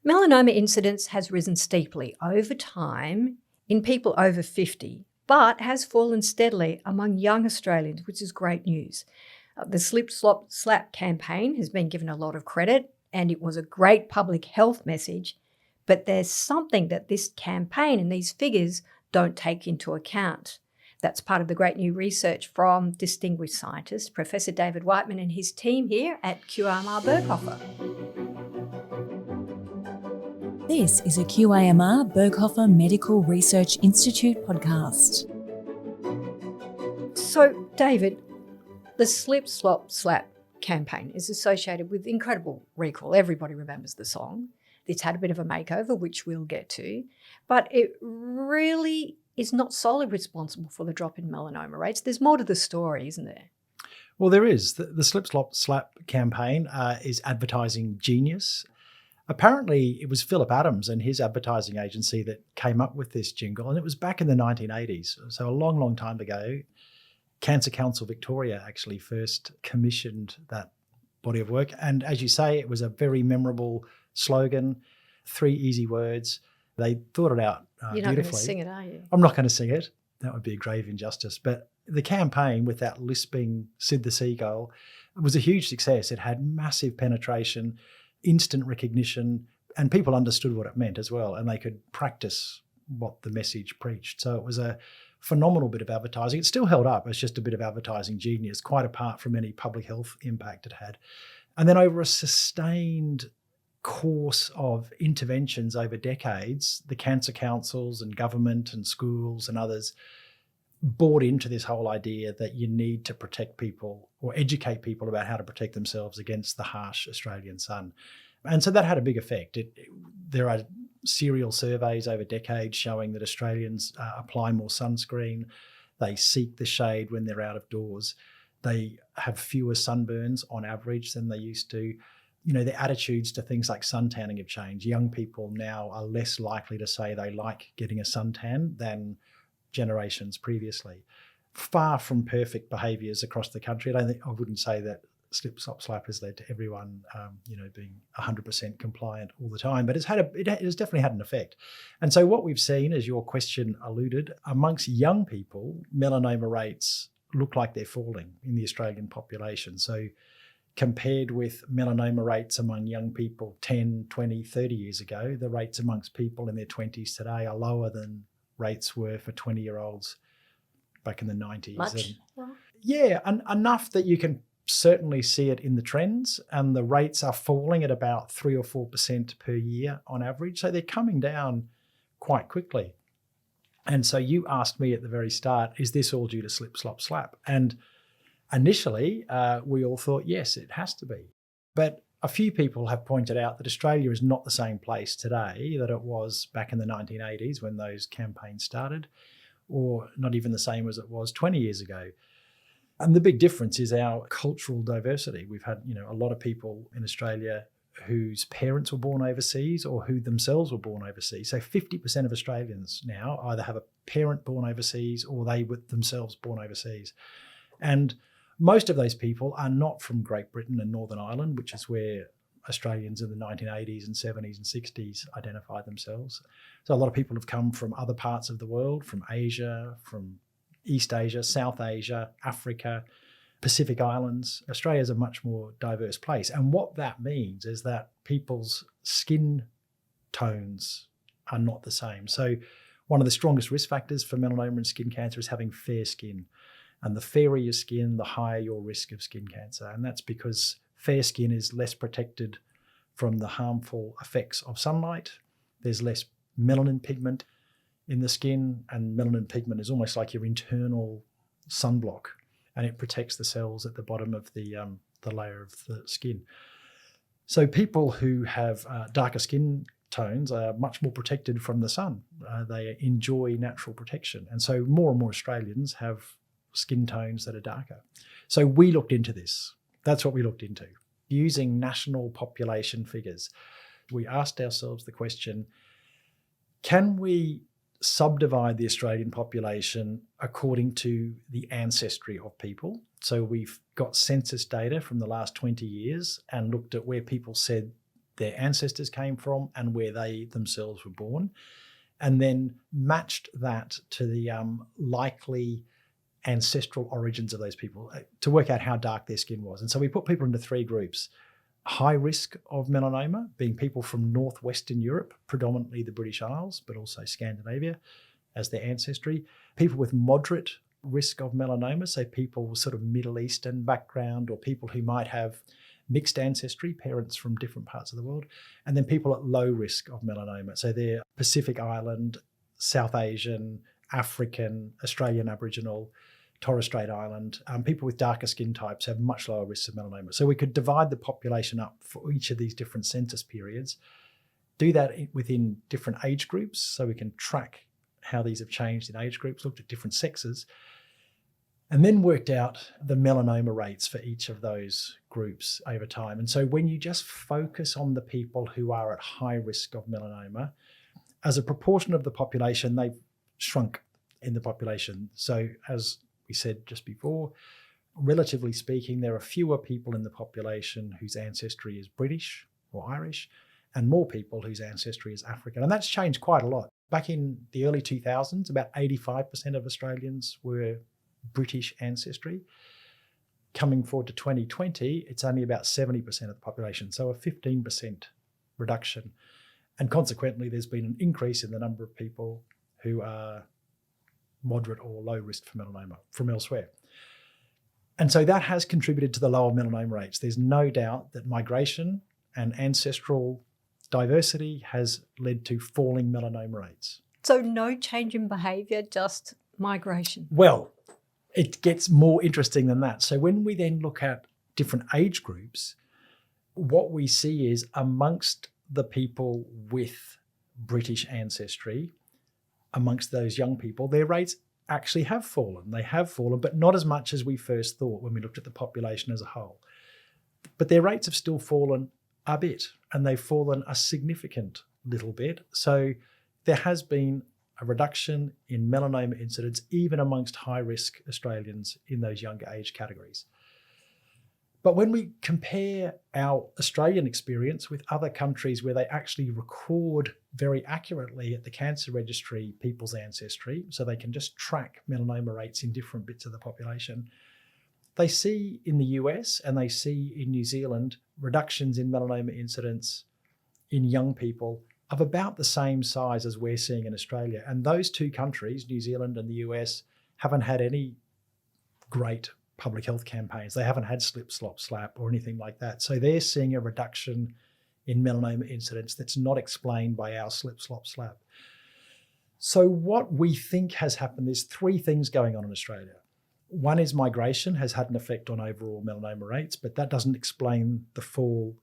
Melanoma incidence has risen steeply over time in people over 50, but has fallen steadily among young Australians, which is great news. The Slip, Slop, Slap campaign has been given a lot of credit, and it was a great public health message, but there's something that this campaign and these figures don't take into account. That's part of the great new research from distinguished scientist Professor David Whiteman and his team here at QIMR Berghofer. This is a QIMR Berghofer Medical Research Institute podcast. So, David, the Slip, Slop, Slap campaign is associated with incredible recall. Everybody remembers the song. It's had a bit of a makeover, which we'll get to, but it really is not solely responsible for the drop in melanoma rates. There's more to the story, isn't there? Well, there is. The Slip, Slop, Slap campaign is advertising genius. Apparently, it was Philip Adams and his advertising agency that came up with this jingle, and it was back in the 1980s, so a long, long time ago. Cancer Council Victoria actually first commissioned that body of work, and as you say, it was a very memorable slogan, 3 easy words. They thought it out beautifully. You're not going to sing it, are you? I'm not going to sing it. That would be a grave injustice. But the campaign with that lisping Sid the Seagull was a huge success. It had massive penetration, instant recognition, and people understood what it meant as well, and they could practice what the message preached. So it was a phenomenal bit of advertising. It still held up as just a bit of advertising genius, quite apart from any public health impact it had. And then over a sustained course of interventions over decades, the cancer councils and government and schools and others bought into this whole idea that you need to protect people or educate people about how to protect themselves against the harsh Australian sun. And so that had a big effect. There are serial surveys over decades showing that Australians apply more sunscreen. They seek the shade when they're out of doors. They have fewer sunburns on average than they used to. You know, their attitudes to things like suntanning have changed. Young people now are less likely to say they like getting a suntan than generations previously. Far from perfect behaviours across the country. I wouldn't say that Slip, Slop, Slap has led to everyone, being 100% compliant all the time, but it has definitely had an effect. And so what we've seen, as your question alluded, amongst young people, melanoma rates look like they're falling in the Australian population. So compared with melanoma rates among young people 10, 20, 30 years ago, the rates amongst people in their 20s today are lower than rates were for 20-year-olds back in the 90s. Much? Yeah, enough that you can certainly see it in the trends, and the rates are falling at about 3 or 4% per year on average. So they're coming down quite quickly. And so you asked me at the very start, is this all due to Slip, Slop, Slap? And initially, we all thought, yes, it has to be. But a few people have pointed out that Australia is not the same place today that it was back in the 1980s when those campaigns started, or not even the same as it was 20 years ago. And the big difference is our cultural diversity. We've had, a lot of people in Australia whose parents were born overseas or who themselves were born overseas. So 50% of Australians now either have a parent born overseas or they were themselves born overseas. And most of those people are not from Great Britain and Northern Ireland, which is where Australians in the 1980s and 70s and 60s identified themselves. So a lot of people have come from other parts of the world, from Asia, from East Asia, South Asia, Africa, Pacific Islands. Australia is a much more diverse place. And what that means is that people's skin tones are not the same. So one of the strongest risk factors for melanoma and skin cancer is having fair skin. And the fairer your skin, the higher your risk of skin cancer. And that's because fair skin is less protected from the harmful effects of sunlight. There's less melanin pigment in the skin, and melanin pigment is almost like your internal sunblock, and it protects the cells at the bottom of the layer of the skin. So people who have darker skin tones are much more protected from the sun. They enjoy natural protection. And so more and more Australians have skin tones that are darker. So we looked into this. That's what we looked into. Using national population figures, we asked ourselves the question, can we subdivide the Australian population according to the ancestry of people? So we've got census data from the last 20 years and looked at where people said their ancestors came from and where they themselves were born, and then matched that to the likely ancestral origins of those people to work out how dark their skin was. And so we put people into 3 groups. High risk of melanoma being people from northwestern Europe, predominantly the British Isles, but also Scandinavia as their ancestry. People with moderate risk of melanoma, so people with sort of Middle Eastern background or people who might have mixed ancestry, parents from different parts of the world, and then people at low risk of melanoma. So they're Pacific Island, South Asian, African, Australian Aboriginal, Torres Strait Island. People with darker skin types have much lower risks of melanoma. So we could divide the population up for each of these different census periods, do that within different age groups so we can track how these have changed in age groups, looked at different sexes, and then worked out the melanoma rates for each of those groups over time. And so when you just focus on the people who are at high risk of melanoma, as a proportion of the population, they've shrunk in the population. So as we said just before, relatively speaking, there are fewer people in the population whose ancestry is British or Irish, and more people whose ancestry is African. And that's changed quite a lot. Back in the early 2000s, about 85% of Australians were British ancestry. Coming forward to 2020, it's only about 70% of the population, so a 15% reduction. And consequently, there's been an increase in the number of people who are moderate or low risk for melanoma from elsewhere. And so that has contributed to the lower melanoma rates. There's no doubt that migration and ancestral diversity has led to falling melanoma rates. So no change in behaviour, just migration. Well, it gets more interesting than that. So when we then look at different age groups, what we see is amongst the people with British ancestry, amongst those young people, their rates actually have fallen. They have fallen, but not as much as we first thought when we looked at the population as a whole. But their rates have still fallen a bit, and they've fallen a significant little bit. So there has been a reduction in melanoma incidence even amongst high-risk Australians in those younger age categories. But when we compare our Australian experience with other countries where they actually record very accurately at the cancer registry people's ancestry, so they can just track melanoma rates in different bits of the population, they see in the US and they see in New Zealand reductions in melanoma incidence in young people of about the same size as we're seeing in Australia. And those two countries, New Zealand and the US, haven't had any great public health campaigns. They haven't had slip, slop, slap or anything like that. So they're seeing a reduction in melanoma incidence that's not explained by our slip, slop, slap. So what we think has happened, there's 3 things going on in Australia. One is migration has had an effect on overall melanoma rates, but that doesn't explain the fall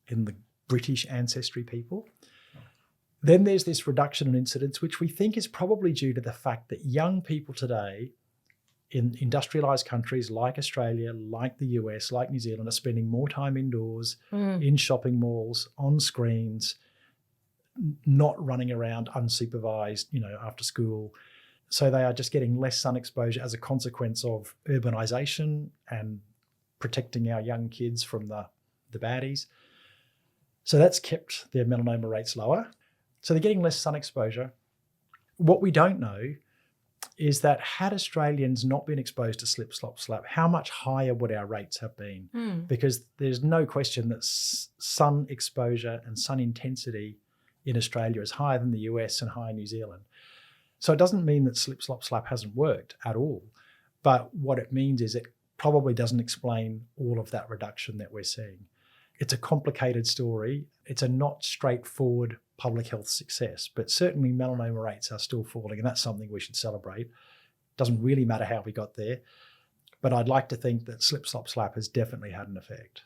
in the British ancestry people. Then there's this reduction in incidence, which we think is probably due to the fact that young people today in industrialised countries like Australia, like the US, like New Zealand, are spending more time indoors, in shopping malls, on screens, not running around unsupervised, after school. So they are just getting less sun exposure as a consequence of urbanisation and protecting our young kids from the baddies. So that's kept their melanoma rates lower. So they're getting less sun exposure. What we don't know is that had Australians not been exposed to slip, slop, slap, how much higher would our rates have been? Because there's no question that sun exposure and sun intensity in Australia is higher than the US and higher in New Zealand. So it doesn't mean that slip, slop, slap hasn't worked at all. But what it means is it probably doesn't explain all of that reduction that we're seeing. It's a complicated story. It's a not straightforward public health success, but certainly melanoma rates are still falling, and that's something we should celebrate. Doesn't really matter how we got there, but I'd like to think that slip, slop, slap has definitely had an effect.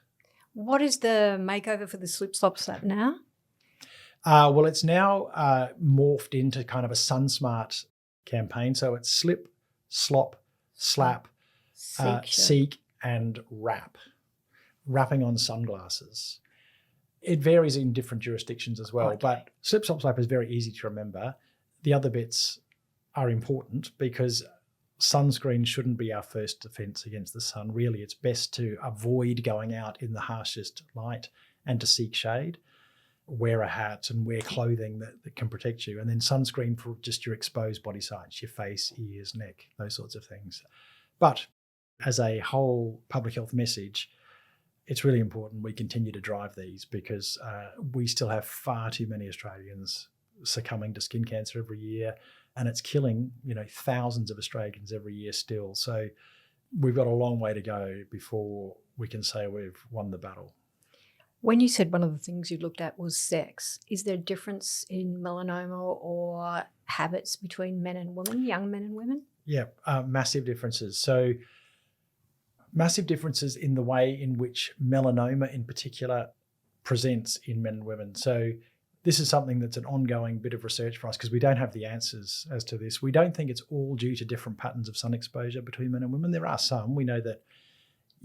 What is the makeover for the slip, slop, slap now? Well, it's now morphed into kind of a SunSmart campaign. So it's slip, slop, slap, seek, and wrap. Wrapping on sunglasses. It varies in different jurisdictions as well, but slip, slop, slap is very easy to remember. The other bits are important because sunscreen shouldn't be our first defense against the sun. Really, it's best to avoid going out in the harshest light and to seek shade. wear a hat and wear clothing that can protect you, and then sunscreen for just your exposed body sites, your face, ears, neck, those sorts of things. But as a whole public health message, it's really important we continue to drive these, because we still have far too many Australians succumbing to skin cancer every year, and it's killing, thousands of Australians every year still. So we've got a long way to go before we can say we've won the battle. When you said one of the things you looked at was sex, is there a difference in melanoma or habits between men and women, young men and women? Yeah, massive differences. So massive differences in the way in which melanoma in particular presents in men and women. So this is something that's an ongoing bit of research for us, because we don't have the answers as to this. We don't think it's all due to different patterns of sun exposure between men and women. There are some. We know that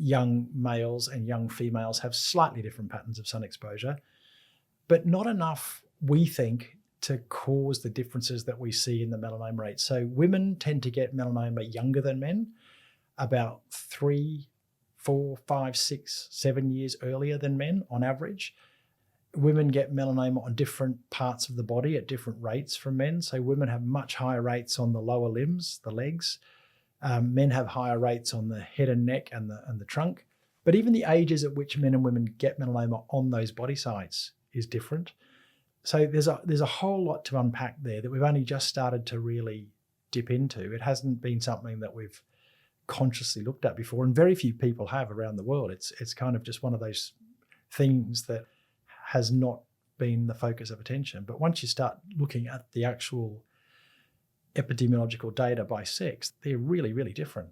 young males and young females have slightly different patterns of sun exposure, but not enough, we think, to cause the differences that we see in the melanoma rate. So women tend to get melanoma younger than men, about 3, 4, 5, 6, 7 years earlier than men on average. Women get melanoma on different parts of the body at different rates from men. So women have much higher rates on the lower limbs, the legs. Men have higher rates on the head and neck and the trunk. But even the ages at which men and women get melanoma on those body sites is different. So there's a whole lot to unpack there that we've only just started to really dip into. It hasn't been something that we've consciously looked at before, and very few people have around the world. It's kind of just one of those things that has not been the focus of attention. But once you start looking at the actual epidemiological data by sex, they're really, really different.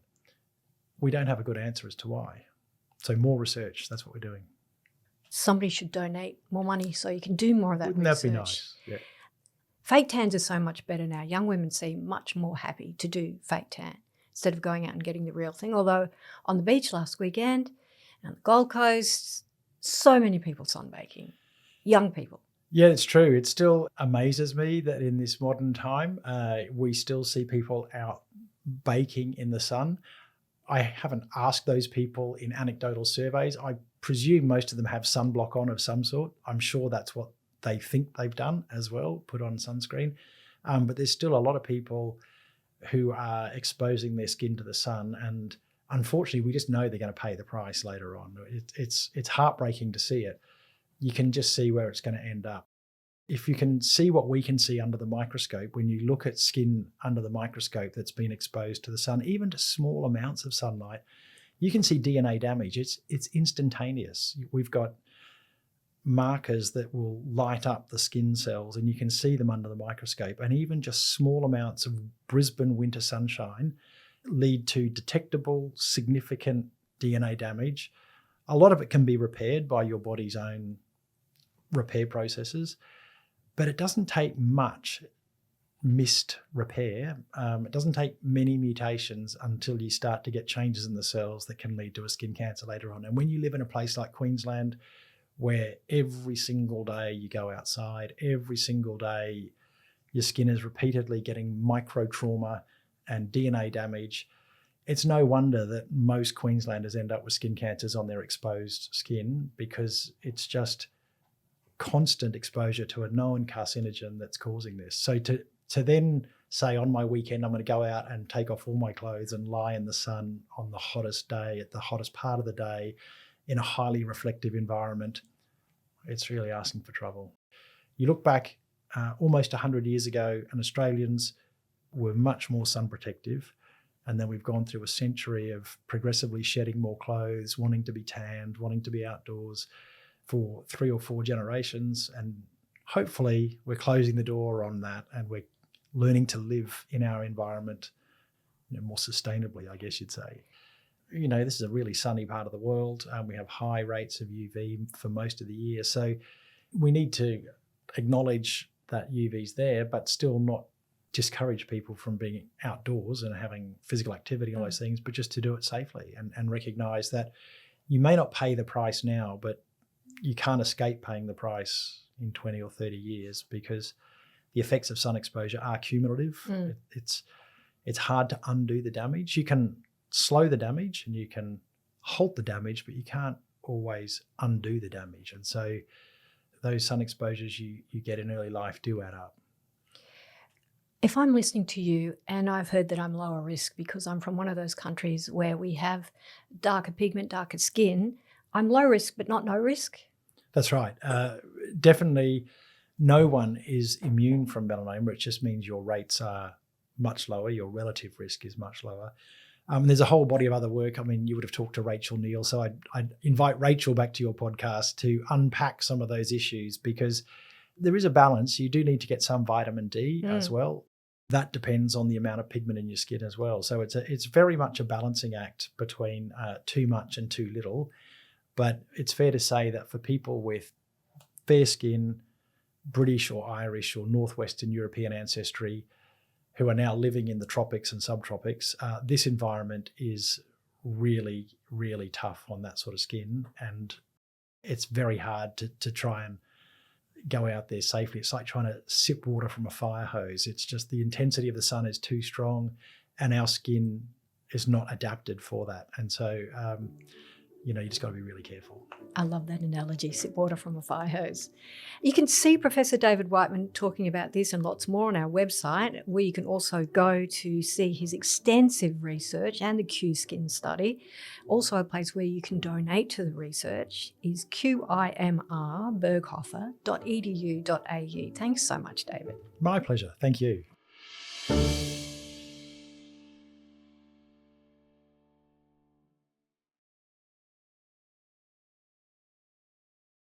We don't have a good answer as to why. So more research, that's what we're doing. Somebody should donate more money so you can do more of that Wouldn't research. that be nice? Yeah. Fake tans are so much better now. Young women seem much more happy to do fake tan instead of going out and getting the real thing. Although on the beach last weekend, on the Gold Coast, so many people sunbaking, young people. Yeah, it's true. It still amazes me that in this modern time, we still see people out baking in the sun. I haven't asked those people in anecdotal surveys. I presume most of them have sunblock on of some sort. I'm sure that's what they think they've done as well, put on sunscreen. But there's still a lot of people who are exposing their skin to the sun, and unfortunately, we just know they're going to pay the price later on. It's heartbreaking to see it. You can just see where it's going to end up. If you can see what we can see under the microscope, when you look at skin under the microscope that's been exposed to the sun, even to small amounts of sunlight, you can see DNA damage. It's instantaneous. We've got markers that will light up the skin cells, and you can see them under the microscope. And even just small amounts of Brisbane winter sunshine lead to detectable, significant DNA damage. A lot of it can be repaired by your body's own repair processes, but it doesn't take much missed repair. It doesn't take many mutations until you start to get changes in the cells that can lead to a skin cancer later on. And when you live in a place like Queensland, where every single day you go outside, every single day your skin is repeatedly getting micro trauma and DNA damage, it's no wonder that most Queenslanders end up with skin cancers on their exposed skin, because it's just constant exposure to a known carcinogen that's causing this. So to then say on my weekend, I'm going to go out and take off all my clothes and lie in the sun on the hottest day, at the hottest part of the day, in a highly reflective environment, it's really asking for trouble. You look back almost 100 years ago, and Australians were much more sun protective. And then we've gone through a century of progressively shedding more clothes, wanting to be tanned, wanting to be outdoors for 3 or 4 generations. And hopefully we're closing the door on that, and we're learning to live in our environment more sustainably, I guess you'd say. This is a really sunny part of the world. We have high rates of UV for most of the year. So we need to acknowledge that UV's there, but still not discourage people from being outdoors and having physical activity and all those things, but just to do it safely and recognise that you may not pay the price now, but you can't escape paying the price in 20 or 30 years, because the effects of sun exposure are cumulative. It's hard to undo the damage. You can slow the damage and you can halt the damage, but you can't always undo the damage. And so those sun exposures you get in early life do add up. If I'm listening to you and I've heard that I'm lower risk because I'm from one of those countries where we have darker pigment, darker skin, I'm low risk but not no risk? That's right. Definitely no one is immune from melanoma. It just means your rates are much lower, your relative risk is much lower. There's a whole body of other work. I mean, you would have talked to Rachel Neal, so I'd invite Rachel back to your podcast to unpack some of those issues, because there is a balance. You do need to get some vitamin D as well. That depends on the amount of pigment in your skin as well. So it's very much a balancing act between too much and too little. But it's fair to say that for people with fair skin, British or Irish or Northwestern European ancestry, who are now living in the tropics and subtropics, this environment is really, really tough on that sort of skin. And it's very hard to try and go out there safely. It's like trying to sip water from a fire hose. It's just the intensity of the sun is too strong and our skin is not adapted for that. And so, you just got to be really careful. I love that analogy, sip water from a fire hose. You can see Professor David Whiteman talking about this and lots more on our website, where you can also go to see his extensive research and the Q-Skin study. Also a place where you can donate to the research is QIMR Berghofer.edu.au. Thanks so much, David. My pleasure. Thank you.